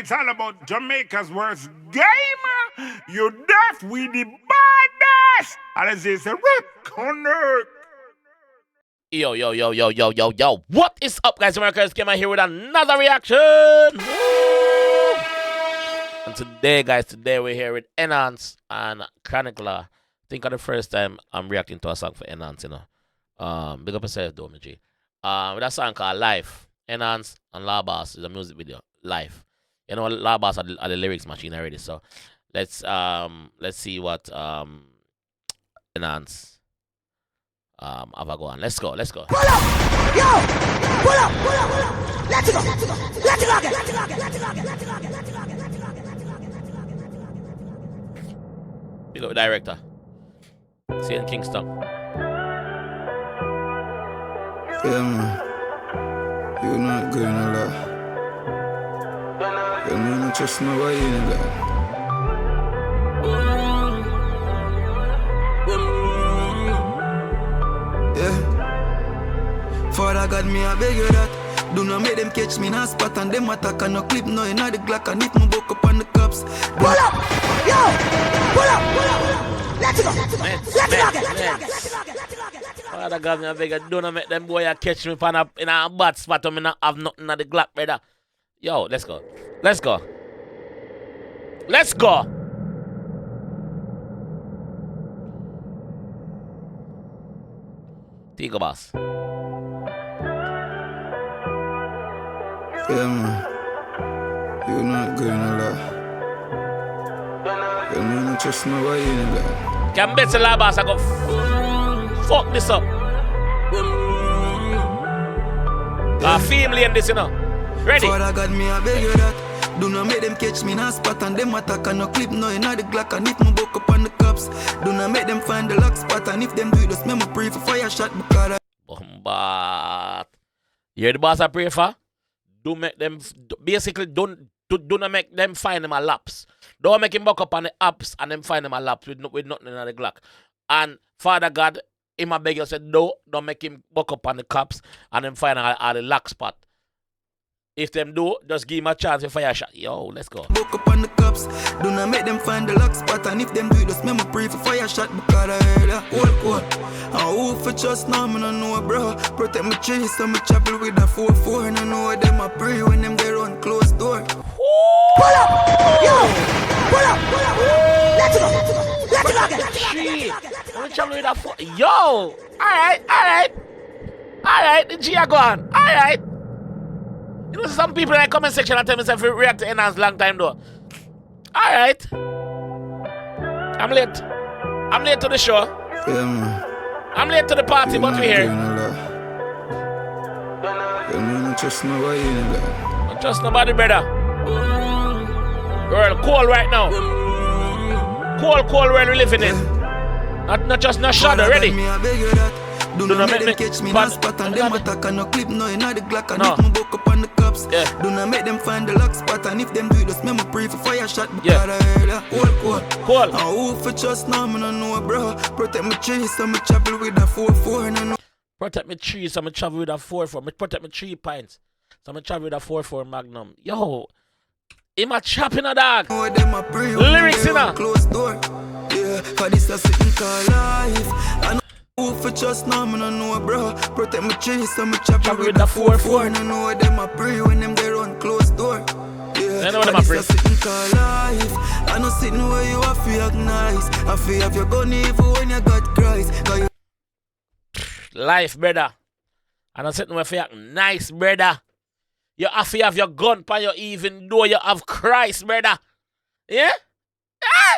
it's all about Jamaica's worst game. You deaf, we the baddest. And as they say, connect. Yo. What is up, guys? JAMAICA'S came out here with another reaction. Woo! And today, guys, we're here with Nhance and 𝐑𝐂𝐂𝐓𝐈𝐎𝐍. I think for the first time I'm reacting to a song for Nhance, you know. Big up yourself, though, G. With a song called Life. Nhance and 𝐑𝐶𝐶 is a music video. Life. You know, 𝐑𝐶𝐶 are the lyrics machine already. So let's see what Nhance have a go on. Let's go. Pull up! Yo! Pull up! Let's go! Let's go again! Big up director. See you in Kingston. Yeah, man. You're not good in a lot. Yeah, man, I trust nobody in that. Yeah. Father God, me I beg you that. Do not make them catch me in a spot and them attack and no clip no in the Glock and if me buck up on the cops. Pull up! Yo! Pull up! Let's go! Let's go again! Father God, me I beg you, do not make them boy catch me in a bad spot and me not have nothing at the Glock, brother. Yo, let's go. 𝐑𝐄𝐀𝐂𝐓𝐈𝐎𝐍. Yeah, man. You're not good in a lot. Yeah, man, I trust nobody in that. Can bet the 𝐑𝐶𝐶 I go fuck this up. Family and this, you know. Ready? Father God, me I beg you that. Do not make them catch me in a spot and them attack and no clip no in the Glock and if me buck up on the cops. Do not make them find the lock spot and if them do it, just make me pray for fire shot because Bombat. You hear the boss I pray for? Do make them basically do not make them find them a laps. Don't make him buck up on the apps and them find them a laps with nothing in the Glock. And Father God, him a beg you said don't make him buck up on the cops and them find all the lock spot. If them do, just give him a chance to fire shot. Yo, let's go. buck up on the cops. Do not make them find the lock spot and if them do it, just make me pray for fire shot because I heard that. What? And who for trust now, me no know, bro. Protect my trees, so me travel with a 4-4 and I know them I pray when them they run close door. Pull up! Yo! Pull up! Let's go again! Shit. I'm traveling with a 4. Yo! Alright, the G are gone. Alright. You know, some people in the comment section and tell me if you react to Nhance long time though. Alright. I'm late to the show. Yeah, man. I'm late to the party, but we're here. Yeah, man, I trust nobody in that. Don't trust nobody, brother. World cold right now. Cold world we're living in. Not just no shadow, ready? Do not make them catch me in a spot and them attack and no clip no in the Glock and if me buck up on the cops. Yeah. Do not make them find the lock spot and if them do it, just make me pray for fire shot because I heard that. Cold. And who for trust now, me no know, bro. Protect my trees, so me travel with a 4-4 and I know. Protect my trees, so I travel with a 4-4. Me protect my 3 pints, so I travel with a 4-4 Magnum. Yo, him a chopping a dog. Lyrics in a close door. Yeah, for this a sitting called life. And who for trust now, me no know, bro. Protect my trees, so me travel with a 4-4 and I know them I pray when them they run close door. Yeah, I know them I pray. Sitting called life. I know sitting where you are feel nice. I feel if you're gonna evil when you got Christ. Life, brother. And I'm sitting where you act nice, brother. You have to have your gun by you even though you have Christ, brother. Yeah?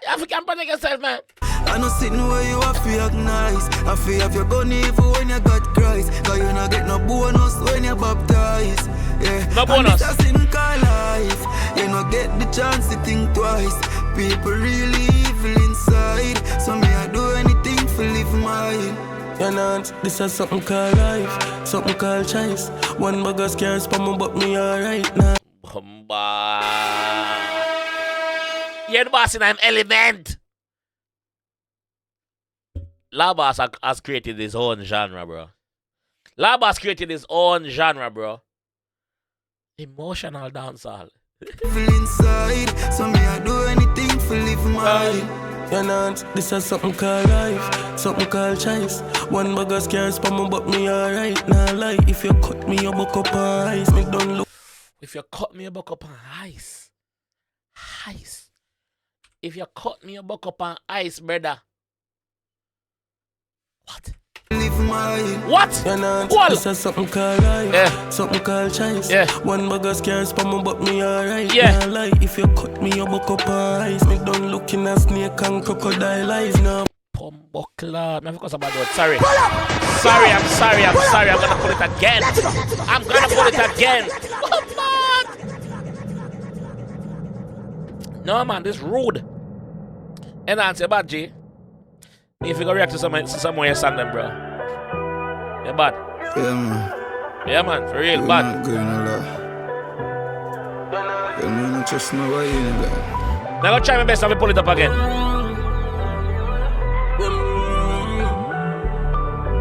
You have to protect yourself, man. I know sitting where you are feel nice. I feel if you're gonna evil when you got Christ. Cause you not get no bonus when you baptized. Yeah. No bonus. And it's a sin called life. You not get the chance to think twice. People really evil inside. So me I do anything for live mine. You know, this is something called life, something called choice. One bag of scars for me, but me alright now. Bomba. You're the boss in an element. 𝐑𝐶𝐶 has created his own genre, bro. 𝐑𝐶𝐶 has created his own genre, bro. Emotional dancehall. Feel inside, so me I do anything for live mine. Nhance, this is something called life, something called choice. One bag of scars for me, but me alright. Nah lie, if you cut me, you buck up on ice. Me don't look. If you cut me, you buck up on ice. Ice. If you cut me, you buck up on ice, brother. What? Live mine. What? Nhance, this is something called life, Yeah. something called choice. Yeah. One bag of scars for me, but me alright. Yeah. Nah lie, if you cut me, you buck up on ice. Me don't look in a snake and crocodile eyes. Nah. Pumbuckler. Man, because about that. Sorry. Sorry, I'm sorry. I'm sorry. I'm gonna put it again. I'm gonna put it again. Oh, man. No, man, this rude. And answer about G. If you go react to someone you send them, bro. Yeah, bad. Yeah, man. Yeah, man, for real, bad. Good in a lot. Yeah, man, I just know why you in that. Now I'm gonna try my best to pull it up again.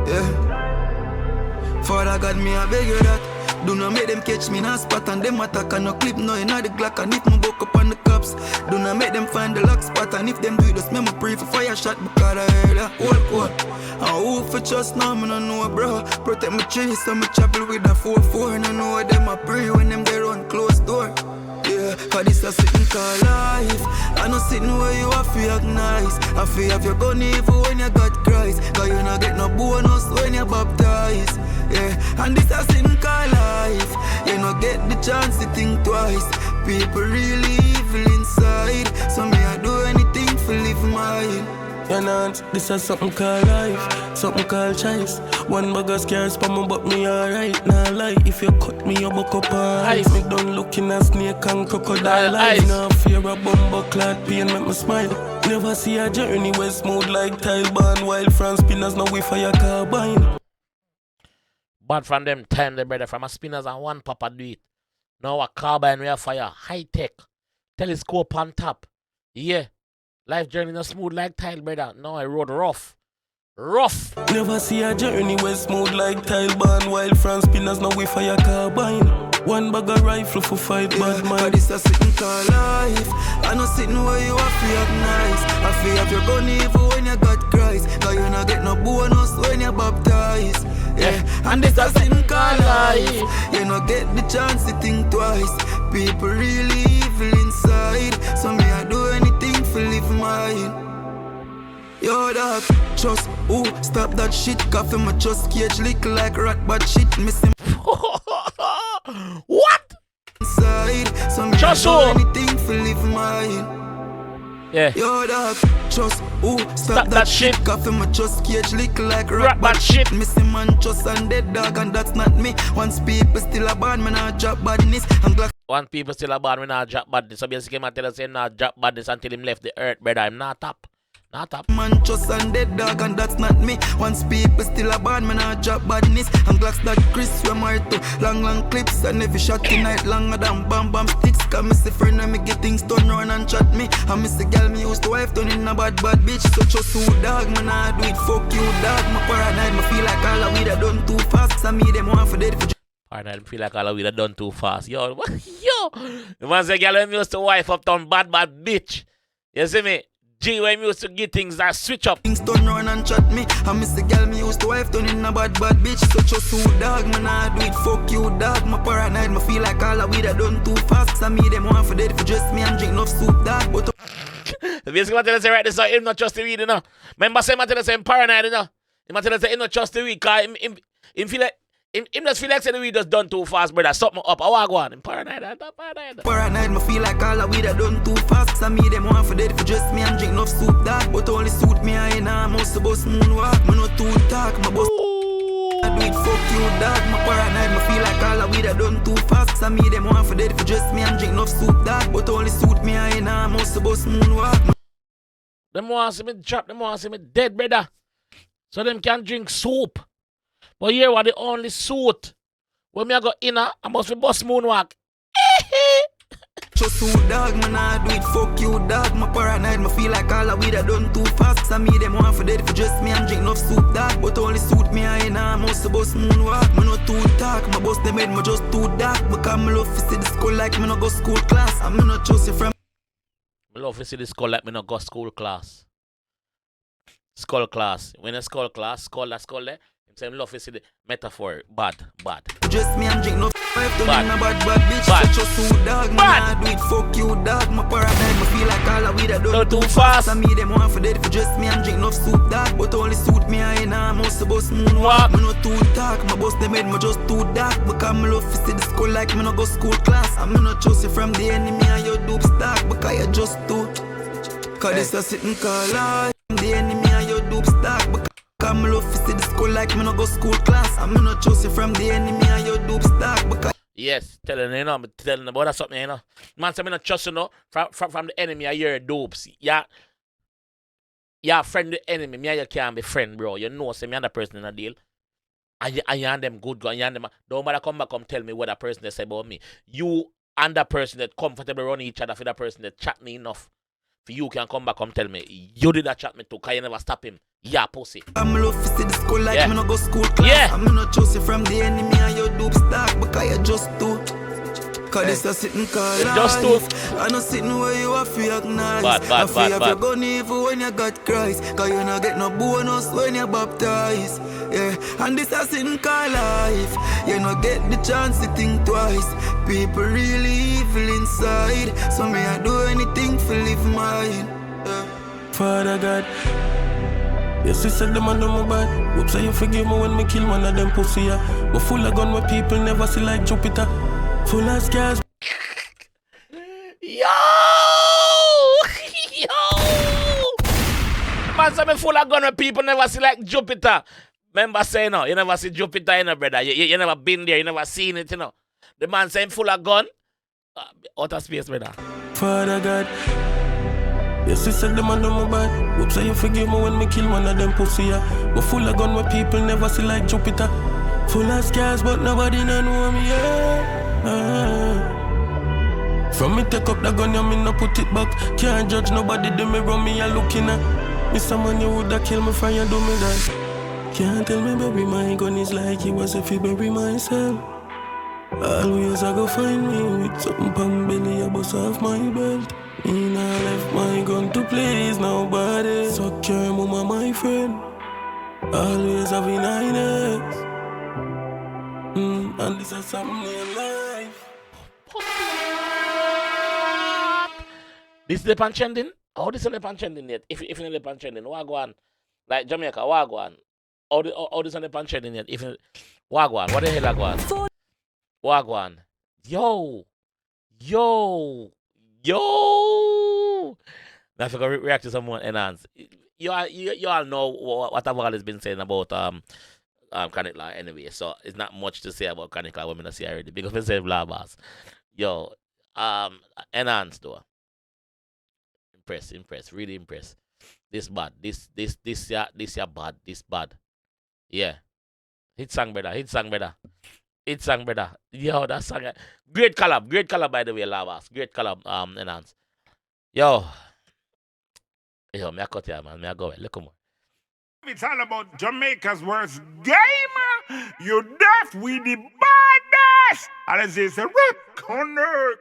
Yeah. Father God, me I beg you that. Do not make them catch me in a spot and them attack and no clip no in the Glock and if me buck up on the cops. Do not make them find the lock spot and if them do it just me pray for fire shot because I heard that whole. And who for trust now me no know bro. Protect my trees so me chapel with a 4-4 and I know them I pray when them they run close door. Yeah, cause this a sitting called life. I no sitting where you have to act nice. I feel have your gun even when you got Christ. Cause you no get no bonus when you baptized. Yeah, and this a sitting called life. You no get the chance to think twice. People really evil inside. So me I do anything for live mine. Nhance, this is something called life, something called choice. One bag of scars for me, but me alright. Nah lie, if you cut me, you buck up on ice. Me don't look in a snake and crocodile eyes. Nah fear a bumbo clad pain make me smile. Never see a journey where smooth like tile band. While France spinners now we fire carbine. But from them time, the brother, from a spinners and one papa do it. Now a carbine we have fire, high tech, telescope on top. Yeah. Life journey not smooth like tile, brother. No, I rode rough. Rough. Never see a journey where smooth like tile band. While France spinners now we fire carbine. One bag of rifle for fight bad man. But this a sitting called life. I no sitting where you have to act nice. I feel have your gun even when you got Christ. Cause you no get no bonus when you baptized. Yeah, and this a sitting called life. You no get the chance to think twice. People really evil inside. So me I do anything for live mine. Yo dog, just who stop that shit. Coffee my just cage lick like rat but shit missing. What? Inside, so me Just do who? anything for live mine. Yeah. Yo dog, just who stop that shit. Coffee my just cage lick like rat but shit. missing man just and dead dog and that's not me. Once people still a bad man I drop badness. I'm glad. One people still a bad when I drop badness. So basically, I tell us saying not drop badness until him left the earth, brother. I'm not up. Not up. Man just and dead dog and that's not me. Once people still a bad man I drop badness. And Glocks that Chris we married to long clips. And every shot tonight longer than bam sticks. Cause me see friend and me get things turn round and chat me. And me see girl me used to wife turn in a bad bitch. So just who dog man I do it fuck you dog. My paranoid me feel like all of we that done too fast. So me them want for dead for Paranoid feel like all of we that done too fast. Yo, what? Yo. The man say girl when me used to wife up turn bad bitch. You see me? G when me used to get things that switch up. Things turn round and chat me. I miss the girl me used to wife turn in a bad bitch. So just who dog man I do it fuck you dog. My paranoid me feel like all of we that done too fast. So me them want for dead for dress me and drink enough soup dog. But basically what I tell us right this so him not trust the weed, you know. Remember say I tell us him paranoid, you know. Him tell us him not trust the weed cause him feel like him just feel like say the weed just done too fast, brother. Something up. I want to go on. Him paranoid. Paranoid, me feel like all of we that done too fast. So me them want for dead for dress me and drink enough soup dog. But only suit me I in a mouse to bust moonwalk. Me no too talk, my boss I do it fuck you dog. My paranoid, me feel like all of we that done too fast. So me them want for dead for dress me and drink enough soup dog. But only suit me I in a mouse to bust moonwalk. Them want to see me drop. Them want to see me dead, brother. So them can drink soup. But here was the only suit. When me I go in, I must be bust moonwalk. Just too dog, man, I do it, fuck you, dog. My paranoid, me feel like all the weed I done too fast. Some me them want for dead for just me and drink enough soup, dog. But only suit me, I ain't a mouse, bust moonwalk. Me not too talk, my boss them head, me just too dark. Because me love to see the school like me no go school class. And me not choose you from. Me love to see the skull like me no go school class. Skull class. When a skull class, skull there. I love to see the metaphor. Bad. Just me and drink no Bad. Bad bitch. Bad. Just too dog, man, I do it, fuck you, dog. My paranoid, me feel like all the weed I done Not too fast. Some me them want for dead for just me and drink enough soup, dog. But only suit me, I ain't a mouse, bust moonwalk. Me not too talk, my boss them head, me just too dark. Because me love to see the school like me no go school class. And me not choose you from the enemy and your dope stock. Because you just too. Cause this a sitting call life. The enemy and your dope stock. Because me love to see the school like me no go school class. And me not choose you from the enemy and your dope stock. Because Yes, telling you know, I'm telling about that something, you know. Man, say me not trust you know from the enemy I hear dopes. Yeah, friend the enemy, me and you can't be friend, bro. You know, say me and the person in a deal. And you and them good go, and you and them don't matter come back come tell me what that person they say about me. You and that person that comfortable run each other for that person that chat me enough. For you can come back come tell me you did that chat me too, cause you never stop him. Yeah, pussy. I'm love to see the school like Yeah. me no go school class. Yeah. I'm not choose you from the enemy and your dope stock. Because you just too. Cause this a sitting call You just too. I not sitting where you are for your nice. Bad. I feel if you gun evil when you got Christ. Cause you not get no bonus when you baptized. Yeah, and this a sitting call life. You not get the chance to think twice. People really evil inside. So me I do anything for live mine. Yeah. Father God, yes, you said them and them bad. Hope say you forgive me when me kill one of them pussy. Yeah. But full of gun where people never see like Jupiter. Full of scars. Yo! Man, say me full of gun where people never see like Jupiter. Remember saying no, you never see Jupiter, you know, brother. You never been there, you never seen it, you know. The man saying full of gun. Outer space, brother. Father God, yes, you said them and them bad. Hope say you forgive me when me kill one of them pussy. Yeah. But full of gun where people never see like Jupiter. Full of scars, but nobody know me. Yeah. From me take up the gun, yeah, me no put it back. Can't judge nobody, do me run me a looking at. Me someone you woulda kill me for you do me that. Can't tell me baby my gun is like it was if you bury myself. Always I go find me with something pan belly, I bust off my belt. Me nah left my gun to please nobody. Suck your mama my friend. Always having 9X. And this is something in life. This is the punch ending? Oh, this is the punch ending yet. If you know the punch ending, what go on? Like Jamaica, what go on? Oh, this is the punch ending yet. If what go on? What the hell I go on? What go on? Yo. Now if you go react to someone enhance. You all know what I've always been saying about 𝐑𝐂𝐂𝐓 anyway, so it's not much to say about 𝐑𝐂𝐂𝐓 women I see already because we say blah bars. Yo, enhance though. Impress, really impress. This bad, this bad, this bad. Yeah. Hit song brother. Yo, that song. Great collab by the way, Lavas. Great collab, enhance. Yo, me I cut here, man. Me I go. Look more. It's all about Jamaica's worst game. You deaf with the baddest. And it's a rip connect.